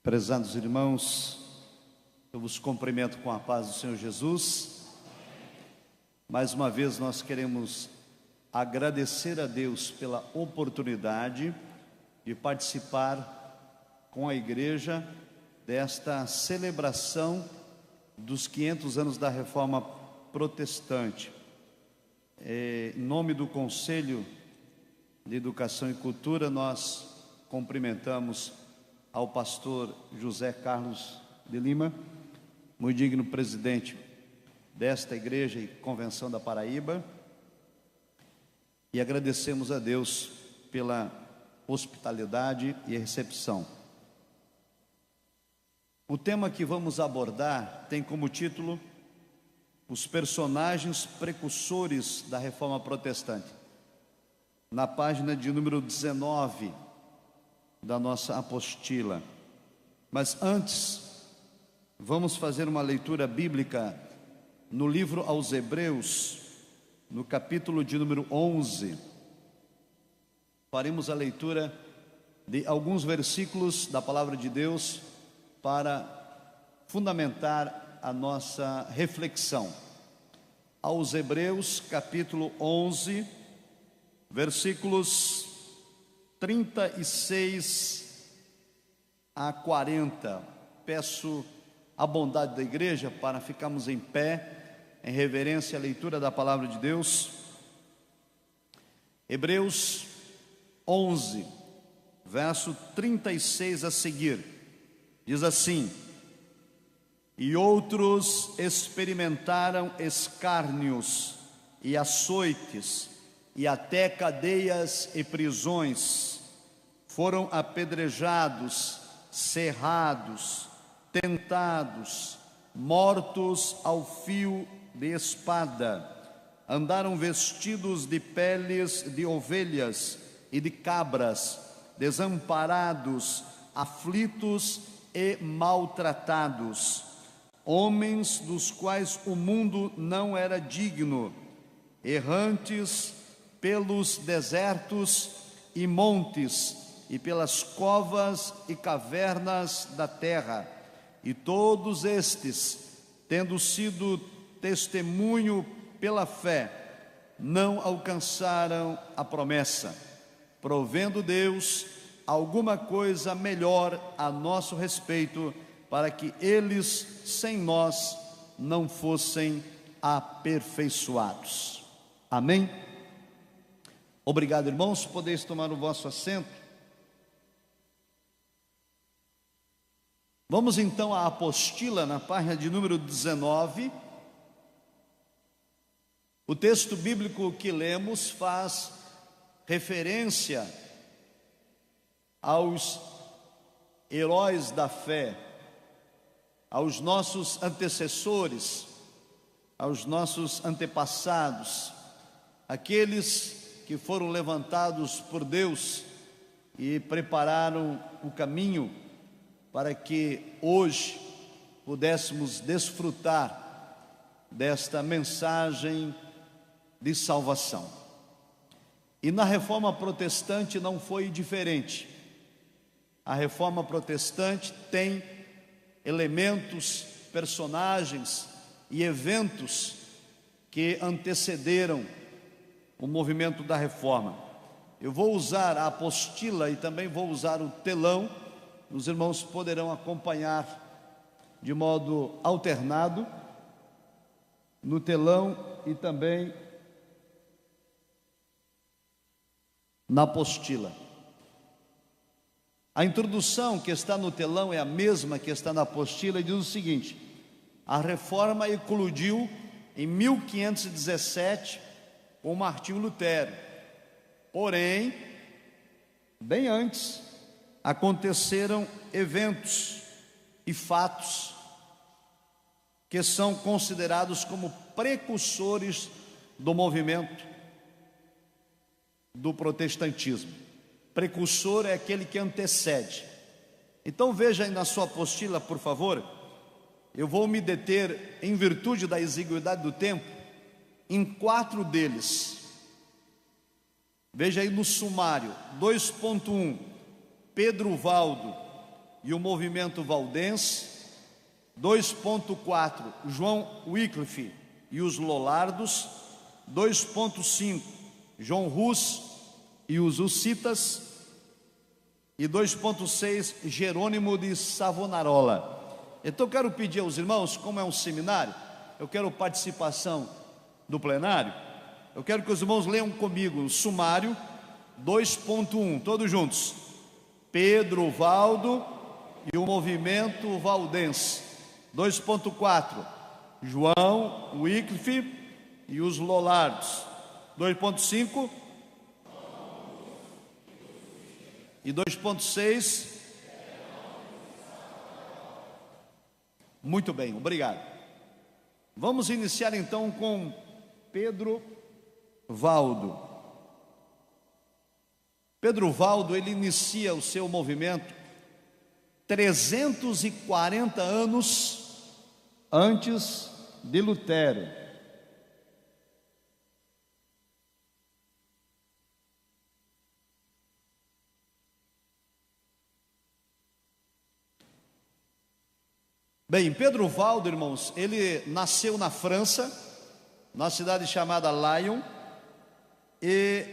Prezados irmãos, eu vos cumprimento com a paz do Senhor Jesus. Mais uma vez nós queremos agradecer a Deus pela oportunidade de participar com a igreja desta celebração dos 500 anos da Reforma Protestante. Em nome do Conselho de Educação e Cultura, nós cumprimentamos ao pastor José Carlos de Lima, muito digno presidente desta igreja e convenção da Paraíba, e agradecemos a Deus pela hospitalidade e recepção. O tema que vamos abordar tem como título os personagens precursores da Reforma Protestante, na página de número 19 da nossa apostila. Mas antes, vamos fazer uma leitura bíblica no livro aos Hebreus, no capítulo de número 11. Faremos a leitura de alguns versículos da palavra de Deus para fundamentar a nossa reflexão. Aos Hebreus, capítulo 11, versículos 36 a 40. Peço a bondade da igreja para ficarmos em pé, em reverência à leitura da palavra de Deus. Hebreus 11, verso 36 a seguir, diz assim: E outros experimentaram escárnios e açoites, e até cadeias e prisões, foram apedrejados, cerrados, tentados, mortos ao fio de espada, andaram vestidos de peles de ovelhas e de cabras, desamparados, aflitos e maltratados, homens dos quais o mundo não era digno, errantes pelos desertos e montes, e pelas covas e cavernas da terra, e todos estes, tendo sido testemunho pela fé, não alcançaram a promessa, provendo Deus alguma coisa melhor a nosso respeito, para que eles sem nós não fossem aperfeiçoados. Amém? Obrigado, irmãos, podeis tomar o vosso assento. Vamos então à apostila, na página de número 19. O texto bíblico que lemos faz referência aos heróis da fé, aos nossos antecessores, aos nossos antepassados, aqueles que foram levantados por Deus e prepararam o caminho para que hoje pudéssemos desfrutar desta mensagem de salvação. E na Reforma Protestante não foi diferente. A Reforma Protestante tem elementos, personagens e eventos que antecederam o movimento da reforma. Eu vou usar a apostila e também vou usar o telão. Os irmãos poderão acompanhar de modo alternado no telão e também na apostila. A introdução que está no telão é a mesma que está na apostila e diz o seguinte: a reforma eclodiu em 1517 com Martinho Lutero. Porém, bem antes, aconteceram eventos e fatos que são considerados como precursores do movimento do protestantismo. Precursor é aquele que antecede. Então veja aí na sua apostila, por favor. Eu vou me deter, em virtude da exiguidade do tempo, em 4 deles. Veja aí no sumário: 2.1, Pedro Valdo, e o Movimento Valdense. 2.4, João Wycliffe e os Lollardos. 2.5, John Hus e os Hussitas. E 2.6, Jerônimo de Savonarola. Então eu quero pedir aos irmãos, como é um seminário, eu quero participação do plenário. Eu quero que os irmãos leiam comigo o sumário 2.1, todos juntos. Pedro Valdo e o Movimento Valdense. 2.4, João Wycliffe e os Lollardos. 2.5 e 2.6. Muito bem, obrigado. Vamos iniciar então com Pedro Valdo. Pedro Valdo, ele inicia o seu movimento 340 anos antes de Lutero. Bem, Pedro Valdo, irmãos, ele nasceu na França, na cidade chamada Lyon, e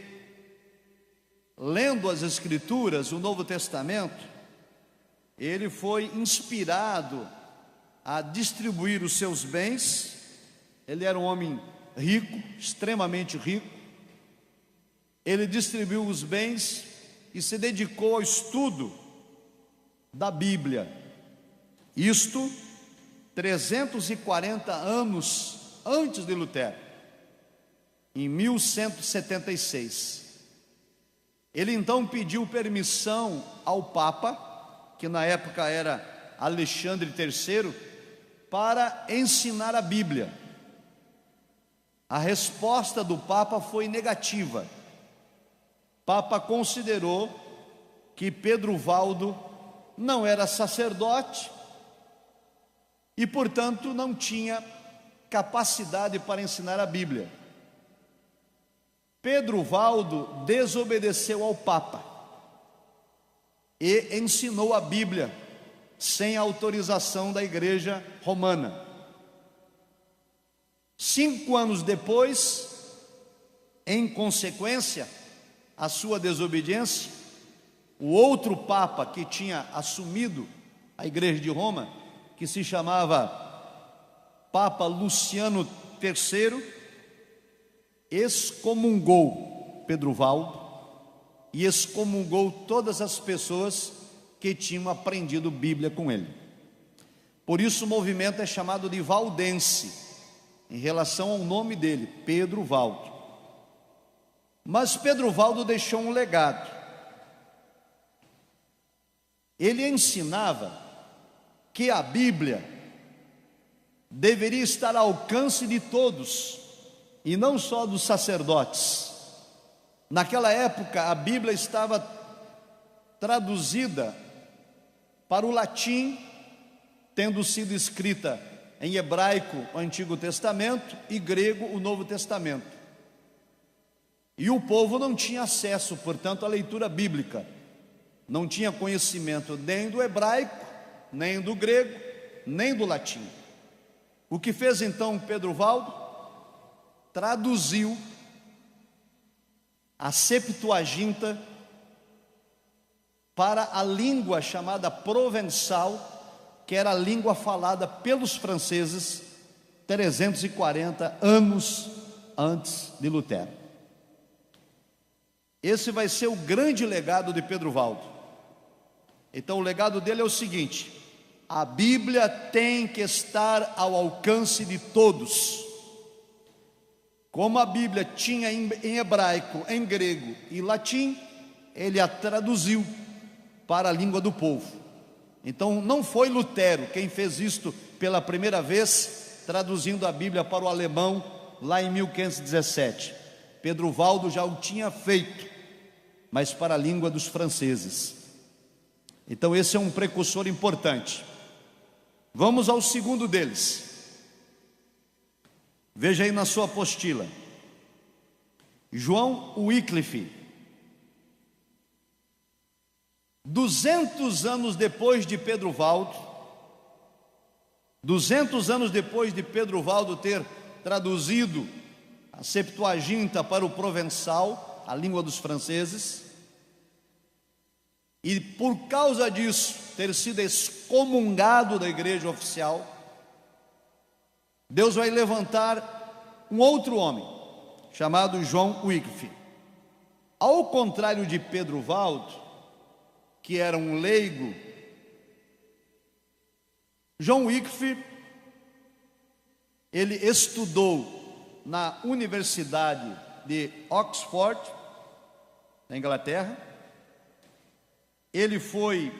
lendo as Escrituras, o Novo Testamento, ele foi inspirado a distribuir os seus bens. Ele era um homem rico, extremamente rico. Ele distribuiu os bens e se dedicou ao estudo da Bíblia. Isto 340 anos antes de Lutero, em 1176. Ele então pediu permissão ao Papa, que na época era Alexandre III, para ensinar a Bíblia. A resposta do Papa foi negativa. O Papa considerou que Pedro Valdo não era sacerdote e, portanto, não tinha capacidade para ensinar a Bíblia. Pedro Valdo desobedeceu ao Papa e ensinou a Bíblia sem autorização da Igreja Romana. 5 anos depois, em consequência à sua desobediência, o outro Papa que tinha assumido a Igreja de Roma, que se chamava Papa Luciano III, excomungou Pedro Valdo e excomungou todas as pessoas que tinham aprendido Bíblia com ele. Por isso o movimento é chamado de valdense, em relação ao nome dele, Pedro Valdo. Mas Pedro Valdo deixou um legado. Ele ensinava que a Bíblia deveria estar ao alcance de todos, e não só dos sacerdotes. Naquela época, a Bíblia estava traduzida para o latim, tendo sido escrita em hebraico o Antigo Testamento e grego o Novo Testamento. E o povo não tinha acesso, portanto, à leitura bíblica. Não tinha conhecimento nem do hebraico, nem do grego, nem do latim. O que fez então Pedro Valdo? Traduziu a Septuaginta para a língua chamada provençal, que era a língua falada pelos franceses 340 anos antes de Lutero. Esse vai ser o grande legado de Pedro Valdo. Então o legado dele é o seguinte: a Bíblia tem que estar ao alcance de todos. Como a Bíblia tinha em hebraico, em grego e latim, ele a traduziu para a língua do povo. Então não foi Lutero quem fez isto pela primeira vez, traduzindo a Bíblia para o alemão lá em 1517. Pedro Valdo já o tinha feito, mas para a língua dos franceses. Então esse é um precursor importante. Vamos ao segundo deles. Veja aí na sua apostila. João Wycliffe. 200 anos depois de Pedro Valdo, 200 anos depois de Pedro Valdo ter traduzido a Septuaginta para o provençal, a língua dos franceses, e por causa disso ter sido excomungado da igreja oficial, Deus vai levantar um outro homem, chamado John Wycliffe. Ao contrário de Pedro Valdo, que era um leigo, John Wycliffe, ele estudou na Universidade de Oxford, na Inglaterra. Ele foi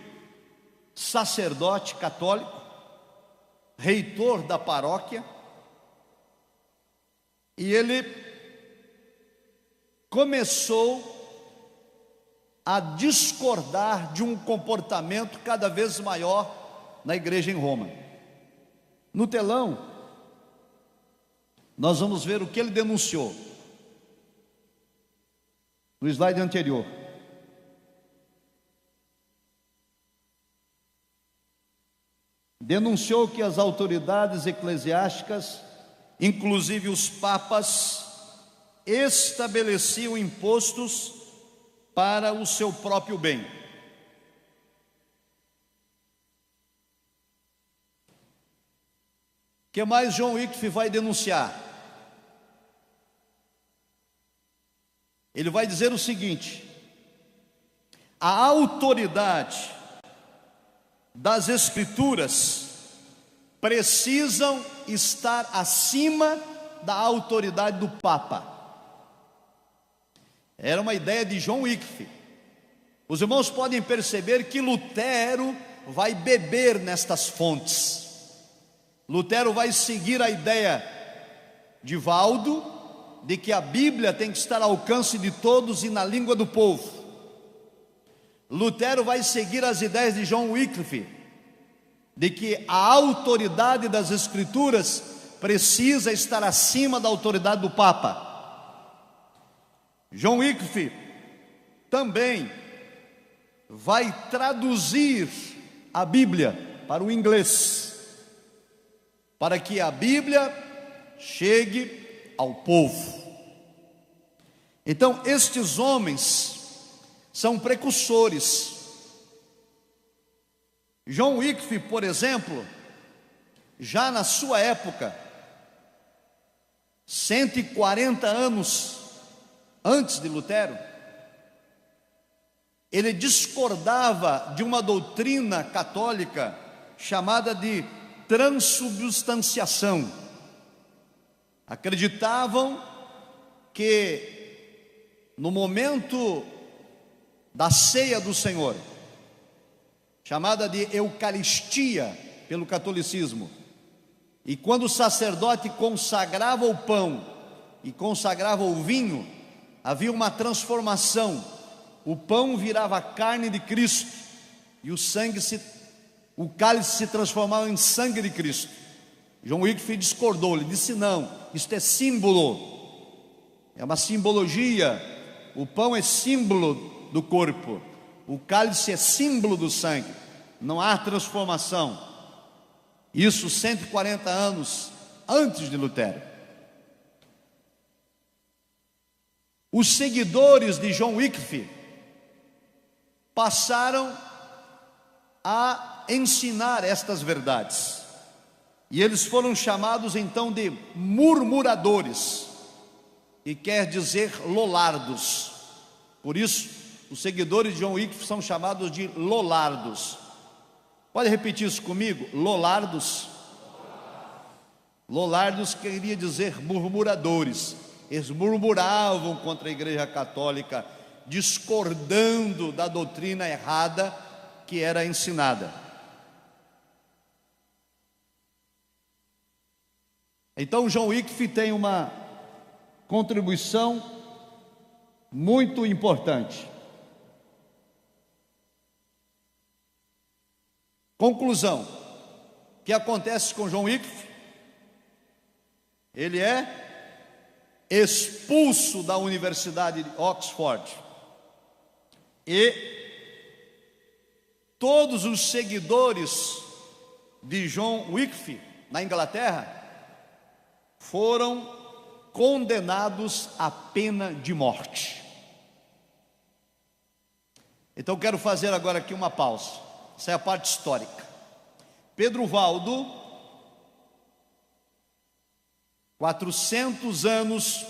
sacerdote católico, reitor da paróquia, e ele começou a discordar de um comportamento cada vez maior na igreja em Roma. No telão, nós vamos ver o que ele denunciou. No slide anterior. Denunciou que as autoridades eclesiásticas, inclusive os papas, estabeleciam impostos para o seu próprio bem. O que mais John Wycliffe vai denunciar? Ele vai dizer o seguinte: a autoridade das Escrituras precisam estar acima da autoridade do Papa. Era uma ideia de John Wycliffe. Os irmãos podem perceber que Lutero vai beber nestas fontes. Lutero vai seguir a ideia de Valdo, de que a Bíblia tem que estar ao alcance de todos e na língua do povo. Lutero vai seguir as ideias de John Wycliffe, de que a autoridade das Escrituras precisa estar acima da autoridade do Papa. John Wycliffe também vai traduzir a Bíblia para o inglês, para que a Bíblia chegue ao povo. Então, estes homens são precursores. John Wycliffe, por exemplo, já na sua época, 140 anos antes de Lutero, ele discordava de uma doutrina católica chamada de transubstanciação. Acreditavam que no momento da ceia do Senhor, chamada de Eucaristia pelo catolicismo, e quando o sacerdote consagrava o pão e consagrava o vinho, havia uma transformação. O pão virava carne de Cristo e o cálice se transformava em sangue de Cristo. John Wycliffe discordou, ele disse: não, isto é símbolo, é uma simbologia. O pão é símbolo do corpo, o cálice é símbolo do sangue, não há transformação. Isso 140 anos antes de Lutero. Os seguidores de John Wycliffe passaram a ensinar estas verdades, e eles foram chamados então de murmuradores, que quer dizer lolardos. Por isso, os seguidores de John Wycliffe são chamados de lolardos. Pode repetir isso comigo? Lolardos. Lolardos queria dizer murmuradores. Eles murmuravam contra a Igreja Católica, discordando da doutrina errada que era ensinada. Então John Wycliffe tem uma contribuição muito importante. Conclusão: o que acontece com John Wycliffe? Ele é expulso da Universidade de Oxford e todos os seguidores de John Wycliffe na Inglaterra foram condenados à pena de morte. Então quero fazer agora aqui uma pausa. Essa é a parte histórica. Pedro Valdo, 400 anos,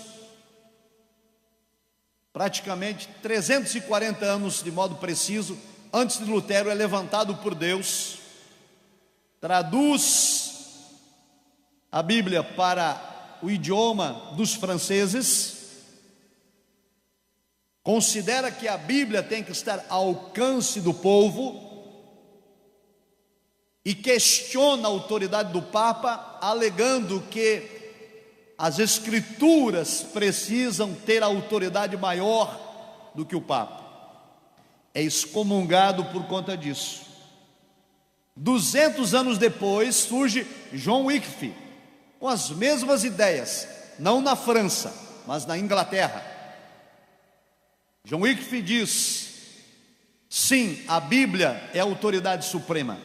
praticamente 340 anos de modo preciso, antes de Lutero, é levantado por Deus, traduz a Bíblia para o idioma dos franceses, considera que a Bíblia tem que estar ao alcance do povo e questiona a autoridade do Papa, alegando que as Escrituras precisam ter autoridade maior do que o Papa. É excomungado por conta disso. 200 anos depois surge John Wycliffe com as mesmas ideias, não na França, mas na Inglaterra. John Wycliffe diz: sim, a Bíblia é a autoridade suprema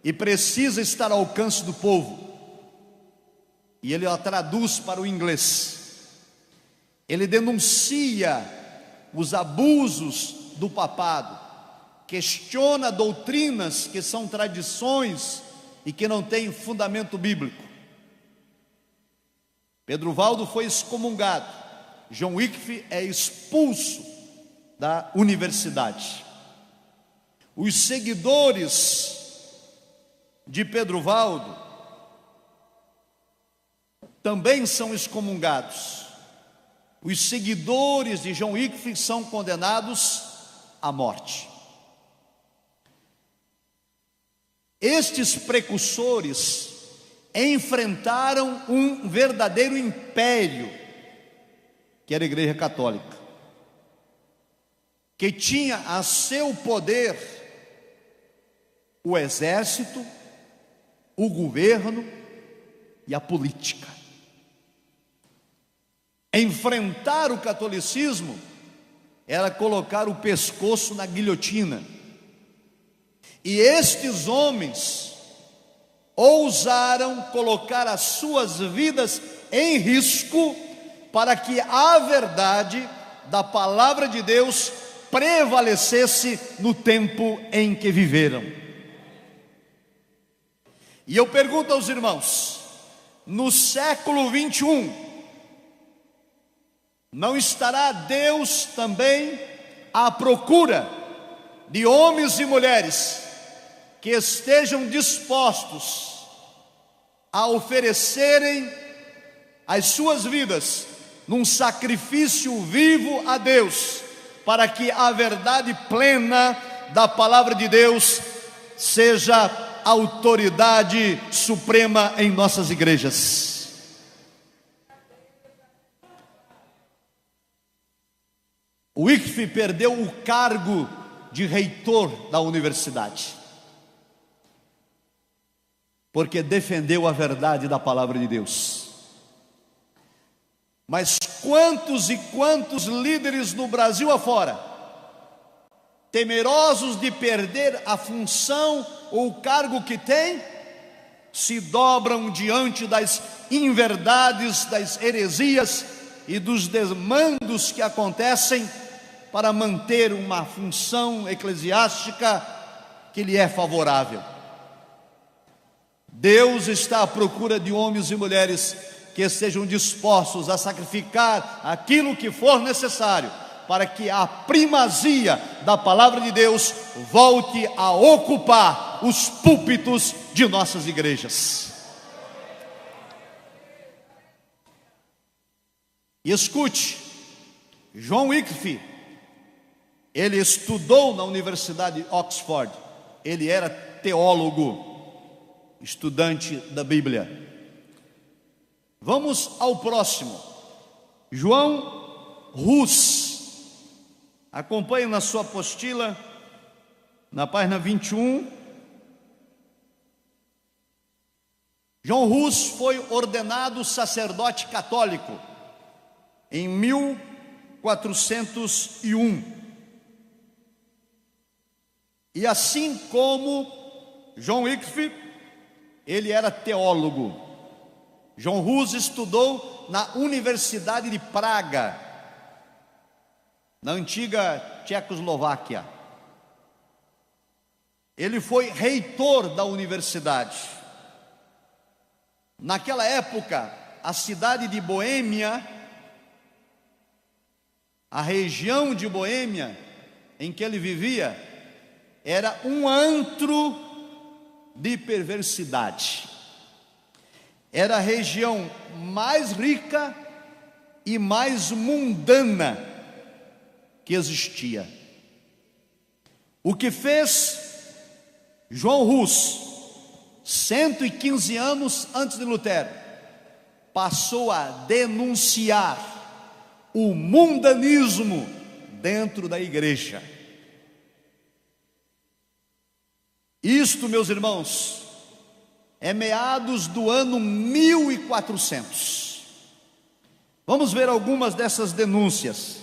e precisa estar ao alcance do povo. E ele a traduz para o inglês. Ele denuncia os abusos do papado, questiona doutrinas que são tradições e que não têm fundamento bíblico. Pedro Valdo foi excomungado. John Wycliffe é expulso da universidade. Os seguidores de Pedro Valdo também são excomungados. Os seguidores de John Wycliffe são condenados à morte. Estes precursores enfrentaram um verdadeiro império, que era a Igreja Católica, que tinha a seu poder o exército, o governo e a política. Enfrentar o catolicismo era colocar o pescoço na guilhotina. E estes homens ousaram colocar as suas vidas em risco para que a verdade da palavra de Deus prevalecesse no tempo em que viveram. E eu pergunto aos irmãos, no século 21, não estará Deus também à procura de homens e mulheres que estejam dispostos a oferecerem as suas vidas num sacrifício vivo a Deus, para que a verdade plena da palavra de Deus seja autoridade suprema em nossas igrejas? Wycliffe perdeu o cargo de reitor da universidade, porque defendeu a verdade da palavra de Deus. Mas quantos e quantos líderes no Brasil afora, temerosos de perder a função ou o cargo que têm, se dobram diante das inverdades, das heresias e dos desmandos que acontecem para manter uma função eclesiástica que lhe é favorável. Deus está à procura de homens e mulheres que estejam dispostos a sacrificar aquilo que for necessário para que a primazia da palavra de Deus volte a ocupar os púlpitos de nossas igrejas. E escute, John Wycliffe, ele estudou na Universidade de Oxford, ele era teólogo, estudante da Bíblia. Vamos ao próximo, João Hus. Acompanhe na sua apostila, na página 21. João Hus foi ordenado sacerdote católico em 1401. E assim como John Wycliffe, ele era teólogo. John Hus estudou na Universidade de Praga, na antiga Tchecoslováquia. Ele foi reitor da universidade. Naquela época, a cidade de Boêmia, a região de Boêmia em que ele vivia, era um antro de perversidade. Era a região mais rica e mais mundana que existia. O que fez João Hus, 115 anos antes de Lutero, passou a denunciar o mundanismo dentro da igreja. Isto, meus irmãos, é meados do ano 1400. Vamos ver algumas dessas denúncias.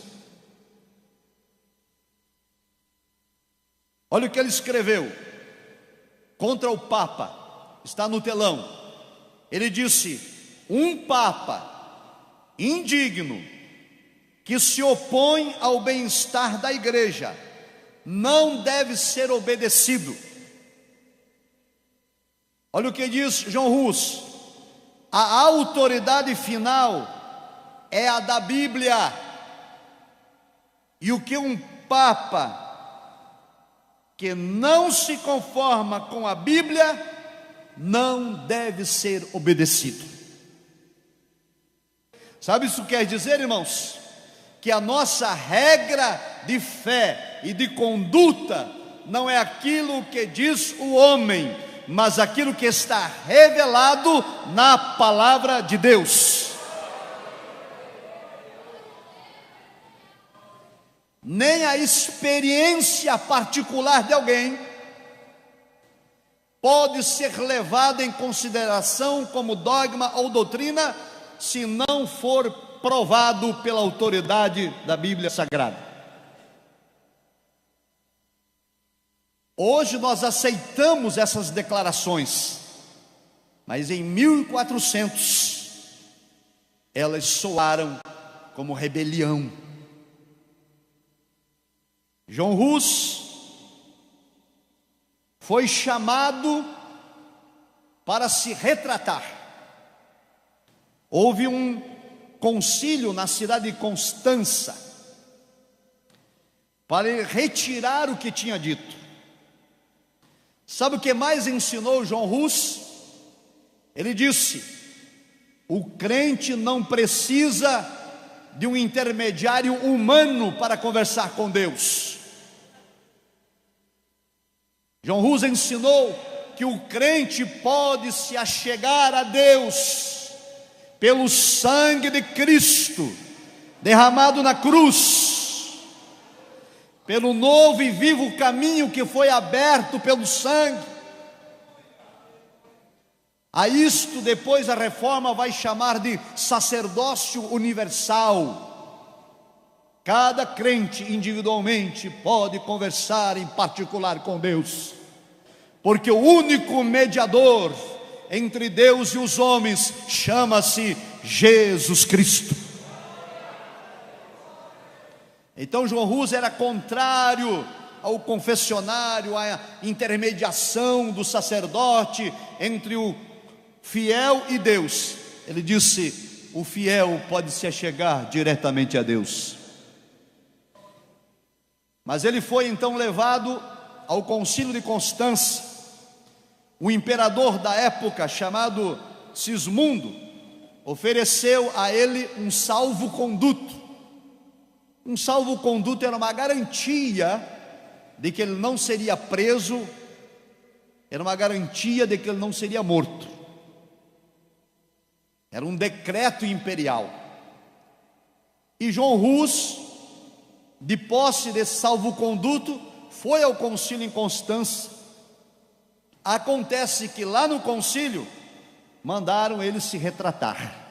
Olha o que ele escreveu contra o Papa, está no telão. Ele disse: um Papa indigno, que se opõe ao bem-estar da igreja, não deve ser obedecido. Olha o que diz John Hus: a autoridade final é a da Bíblia, e o que um Papa que não se conforma com a Bíblia não deve ser obedecido. Sabe isso quer dizer, irmãos? Que a nossa regra de fé e de conduta não é aquilo que diz o homem, mas aquilo que está revelado na palavra de Deus. Nem a experiência particular de alguém pode ser levada em consideração como dogma ou doutrina, se não for provado pela autoridade da Bíblia Sagrada. Hoje nós aceitamos essas declarações, mas em 1400 elas soaram como rebelião. John Hus foi chamado para se retratar. Houve um concílio na cidade de Constança para ele retirar o que tinha dito. Sabe o que mais ensinou John Hus? Ele disse: o crente não precisa de um intermediário humano para conversar com Deus. John Hus ensinou que o crente pode se achegar a Deus pelo sangue de Cristo derramado na cruz, pelo novo e vivo caminho que foi aberto pelo sangue. A isto depois a reforma vai chamar de sacerdócio universal. Cada crente individualmente pode conversar em particular com Deus, porque o único mediador entre Deus e os homens chama-se Jesus Cristo. Então João Hus era contrário ao confessionário, à intermediação do sacerdote entre o fiel e Deus. Ele disse: o fiel pode se achegar diretamente a Deus. Mas ele foi então levado ao concílio de Constança. O imperador da época, chamado Sismundo, ofereceu a ele um salvo-conduto. Um salvo-conduto era uma garantia de que ele não seria preso, era uma garantia de que ele não seria morto. Era um decreto imperial. E João Hus, de posse desse salvo-conduto, foi ao concílio em Constança. Acontece que lá no concílio mandaram ele se retratar.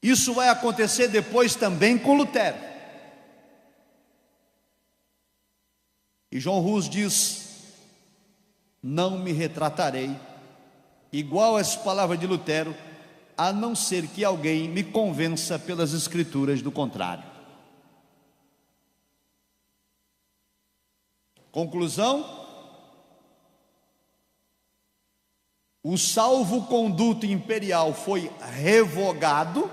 Isso vai acontecer depois também com Lutero. E João Hus diz: não me retratarei igual às palavras de Lutero, a não ser que alguém me convença pelas escrituras do contrário. Conclusão: o salvo-conduto imperial foi revogado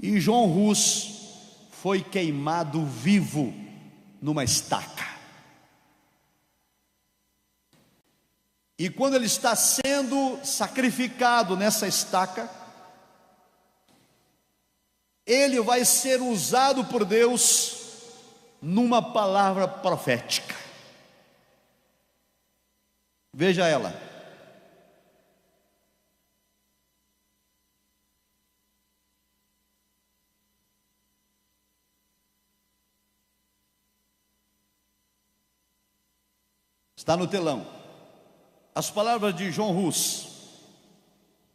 e João Hus foi queimado vivo numa estaca. E quando ele está sendo sacrificado nessa estaca, ele vai ser usado por Deus numa palavra profética. Veja ela. Está no telão. As palavras de João Hus.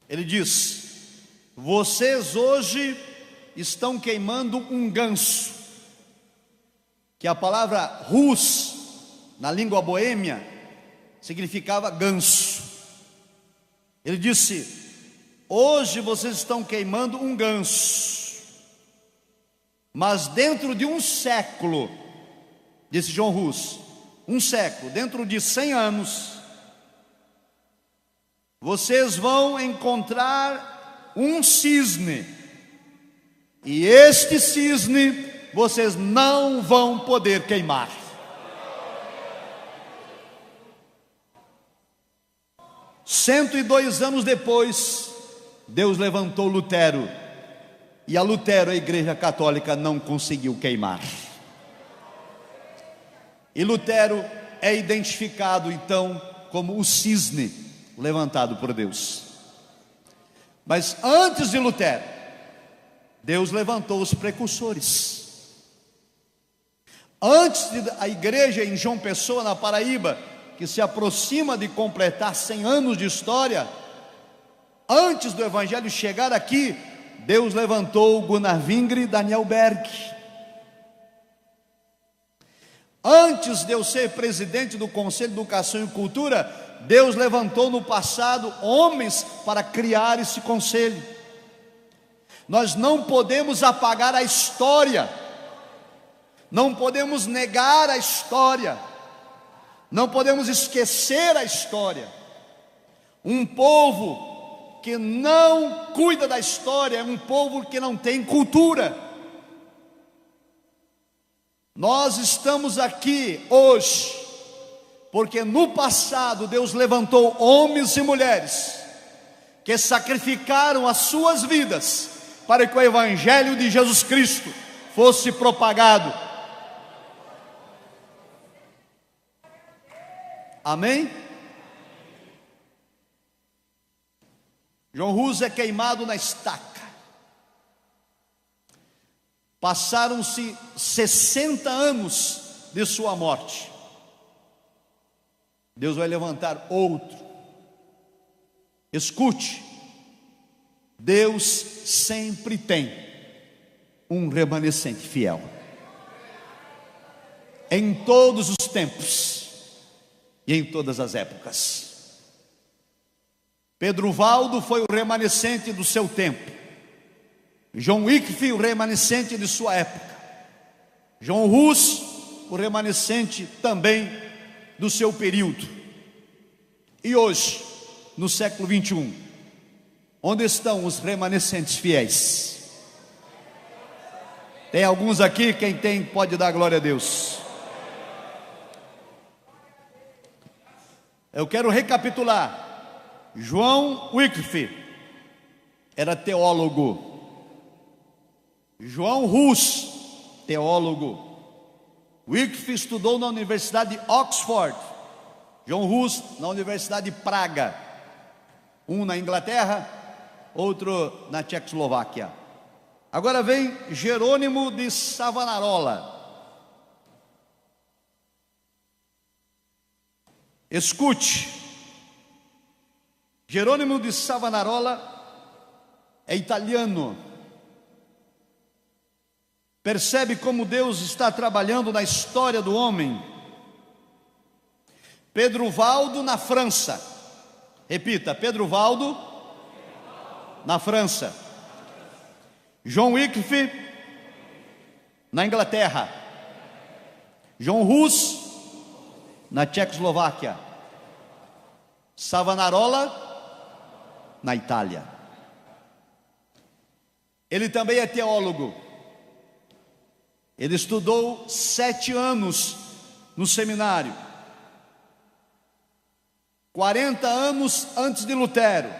Ele diz: vocês hoje estão queimando um ganso, que a palavra Hus, na língua boêmia, significava ganso. Ele disse: hoje vocês estão queimando um ganso, mas dentro de um século, disse João Hus, um século, dentro de 100 anos, vocês vão encontrar um cisne, e este cisne vocês não vão poder queimar. Cento e 2 anos depois, Deus levantou Lutero, e a Lutero, a Igreja Católica, não conseguiu queimar. E Lutero é identificado então como o cisne levantado por Deus. Mas antes de Lutero, Deus levantou os precursores. Antes da igreja em João Pessoa, na Paraíba, que se aproxima de completar 100 anos de história, antes do evangelho chegar aqui, Deus levantou Gunnar Vingre e Daniel Berg. Antes de eu ser presidente do Conselho de Educação e Cultura, Deus levantou no passado homens para criar esse conselho. Nós não podemos apagar a história, não podemos negar a história, não podemos esquecer a história. Um povo que não cuida da história é um povo que não tem cultura. Nós estamos aqui hoje porque no passado Deus levantou homens e mulheres que sacrificaram as suas vidas para que o evangelho de Jesus Cristo fosse propagado. Amém? João Hus é queimado na estaca. Passaram-se 60 anos de sua morte. Deus vai levantar outro. Escute, Deus sempre tem um remanescente fiel, em todos os tempos e em todas as épocas. Pedro Valdo foi o remanescente do seu tempo, John Wycliffe o remanescente de sua época, João Hus o remanescente também do seu período. E hoje, no século 21, onde estão os remanescentes fiéis? Tem alguns aqui, quem tem pode dar glória a Deus. Eu quero recapitular. João Wycliffe era teólogo. João Hus, teólogo. Wycliffe estudou na Universidade de Oxford, João Hus na Universidade de Praga, um na Inglaterra, outro na Tchecoslováquia. Agora vem Jerônimo de Savonarola. Escute, Jerônimo de Savonarola é italiano. Percebe como Deus está trabalhando na história do homem? Pedro Valdo na França. Repita, Pedro Valdo na França. John Wycliffe na Inglaterra. John Hus na Tchecoslováquia. Savonarola na Itália. Ele também é teólogo. Ele estudou 7 anos no seminário, 40 anos antes de Lutero.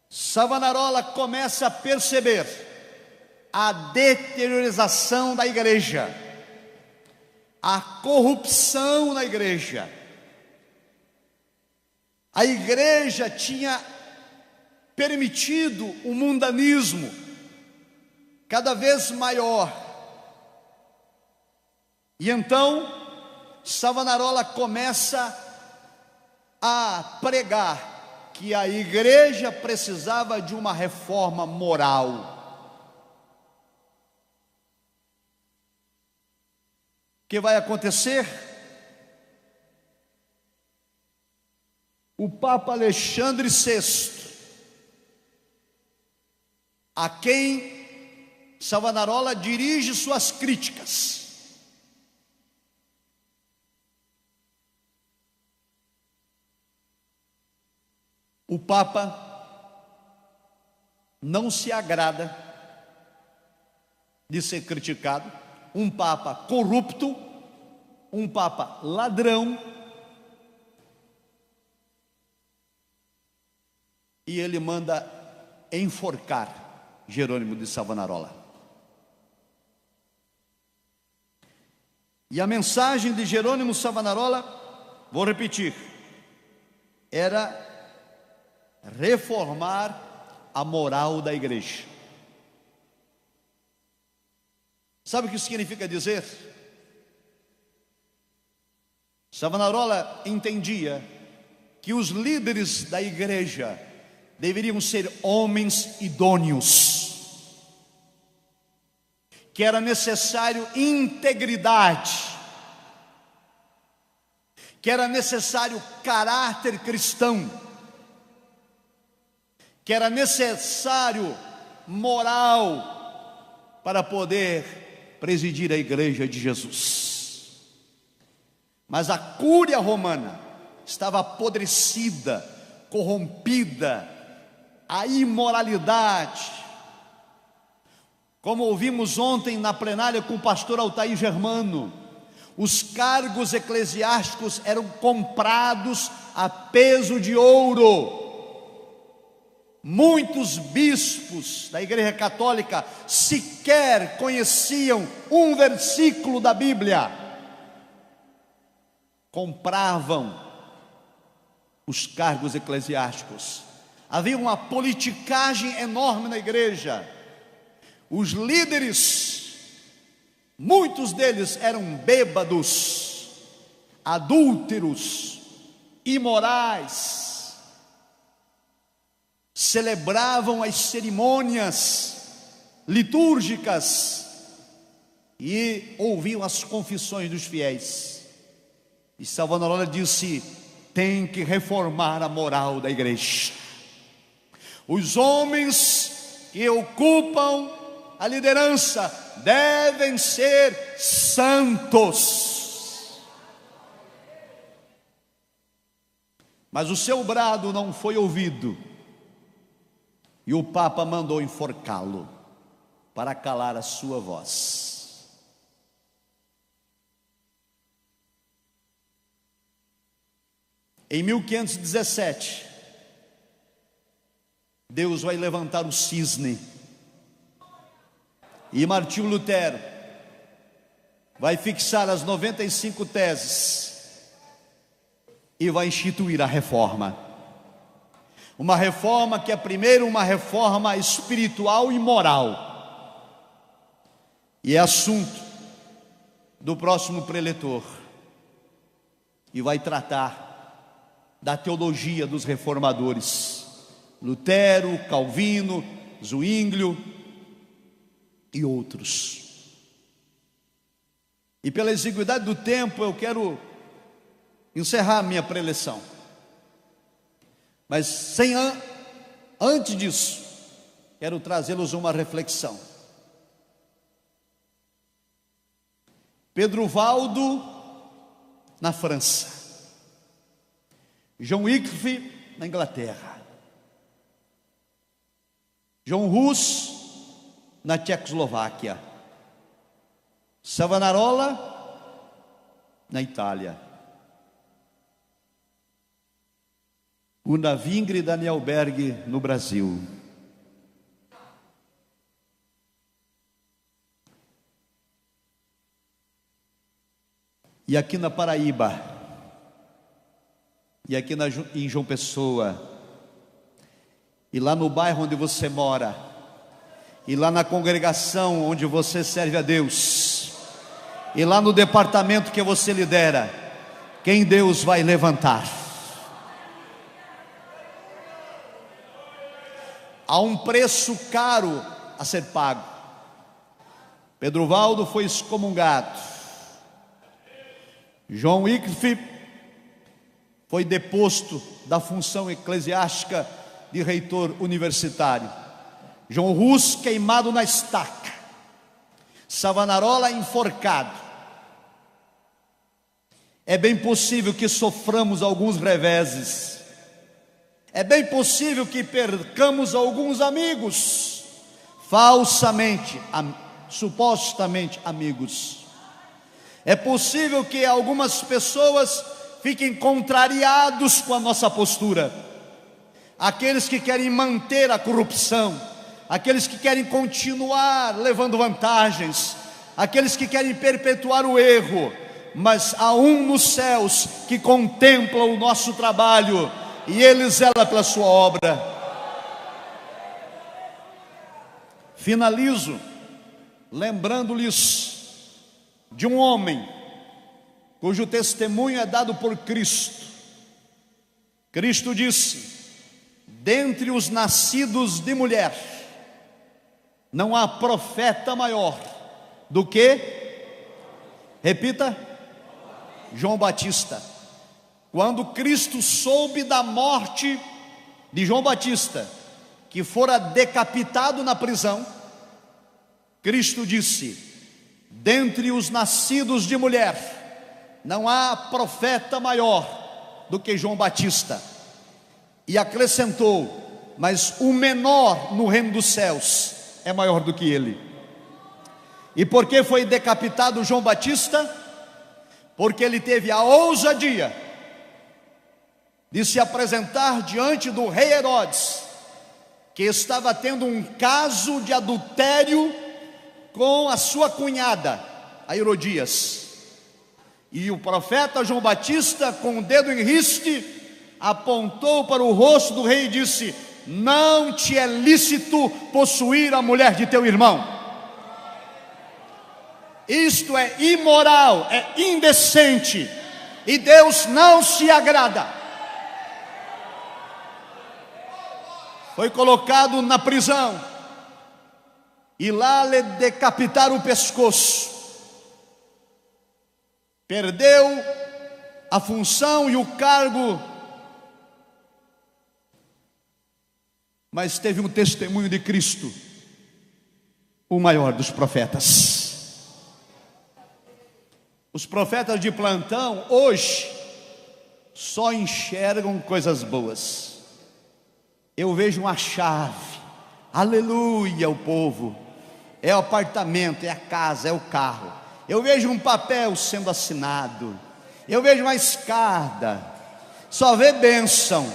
Savonarola começa a perceber a deteriorização da igreja, a corrupção na igreja. A igreja tinha permitido o mundanismo cada vez maior. E então Savonarola começa a pregar que a igreja precisava de uma reforma moral. O que vai acontecer? O Papa Alexandre VI, a quem Savonarola dirige suas críticas, o Papa não se agrada de ser criticado. Um Papa corrupto, um Papa ladrão, e ele manda enforcar Jerônimo de Savonarola. E a mensagem de Jerônimo Savonarola, vou repetir, era reformar a moral da igreja. Sabe o que isso significa dizer? Savonarola entendia que os líderes da igreja deveriam ser homens idôneos, que era necessário integridade, que era necessário caráter cristão, que era necessário moral para poder presidir a igreja de Jesus. Mas a cúria romana estava apodrecida, corrompida, a imoralidade. Como ouvimos ontem na plenária com o pastor Altair Germano, os cargos eclesiásticos eram comprados a peso de ouro. Muitos bispos da Igreja Católica sequer conheciam um versículo da Bíblia. Compravam os cargos eclesiásticos. Havia uma politicagem enorme na igreja. Os líderes, muitos deles eram bêbados, adúlteros, imorais, celebravam as cerimônias litúrgicas e ouviam as confissões dos fiéis. E Savonarola disse: tem que reformar a moral da igreja. Os homens que ocupam a liderança devem ser santos. Mas o seu brado não foi ouvido, e o Papa mandou enforcá-lo para calar a sua voz. Em 1517, Deus vai levantar o cisne, e Martinho Lutero vai fixar as 95 teses e vai instituir a reforma. Uma reforma que é primeiro uma reforma espiritual e moral, e é assunto do próximo preletor, e vai tratar da teologia dos reformadores: Lutero, Calvino, Zwinglio, e outros. E pela exiguidade do tempo eu quero encerrar a minha preleção. Mas antes disso, quero trazê-los uma reflexão. Pedro Valdo na França, João Wycliffe na Inglaterra, João Hus na Tchecoslováquia, Savonarola na Itália, Unavingre e Daniel Berg no Brasil. E aqui na Paraíba, e aqui em João Pessoa, e lá no bairro onde você mora, e lá na congregação onde você serve a Deus, e lá no departamento que você lidera, quem Deus vai levantar? Há um preço caro a ser pago. Pedro Valdo foi excomungado. João Wycliffe foi deposto da função eclesiástica de reitor universitário. João Hus queimado na estaca. Savonarola enforcado. É bem possível que soframos alguns reveses. É bem possível que percamos alguns amigos, falsamente, supostamente amigos. É possível que algumas pessoas fiquem contrariados com a nossa postura. Aqueles que querem manter a corrupção, aqueles que querem continuar levando vantagens, aqueles que querem perpetuar o erro. Mas há um nos céus que contempla o nosso trabalho e Ele zela pela sua obra. Finalizo lembrando-lhes de um homem cujo testemunho é dado por Cristo. Cristo disse: dentre os nascidos de mulher, não há profeta maior do que, repita, João Batista. Quando Cristo soube da morte de João Batista, que fora decapitado na prisão, Cristo disse: dentre os nascidos de mulher, não há profeta maior do que João Batista. E acrescentou: mas o menor no reino dos céus é maior do que ele. E por que foi decapitado João Batista? Porque ele teve a ousadia de se apresentar diante do rei Herodes, que estava tendo um caso de adultério com a sua cunhada, a Herodias. E o profeta João Batista, com o dedo em riste, apontou para o rosto do rei e disse: não te é lícito possuir a mulher de teu irmão. Isto é imoral, é indecente, e Deus não se agrada. Foi colocado na prisão, e lá lhe decapitaram o pescoço. Perdeu a função e o cargo, mas teve um testemunho de Cristo, o maior dos profetas. Os profetas de plantão hoje só enxergam coisas boas. Eu vejo uma chave, aleluia, o povo, é o apartamento, é a casa, é o carro. Eu vejo um papel sendo assinado, eu vejo uma escada, só vê bênção.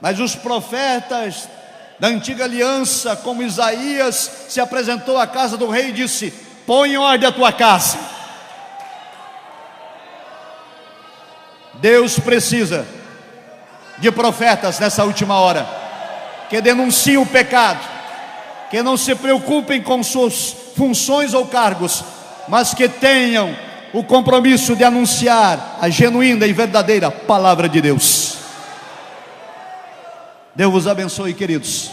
Mas os profetas da antiga aliança, como Isaías, se apresentou à casa do rei e disse: põe em ordem a tua casa. Deus precisa de profetas nessa última hora, que denunciem o pecado, que não se preocupem com suas funções ou cargos, mas que tenham o compromisso de anunciar a genuína e verdadeira palavra de Deus. Deus vos abençoe, queridos.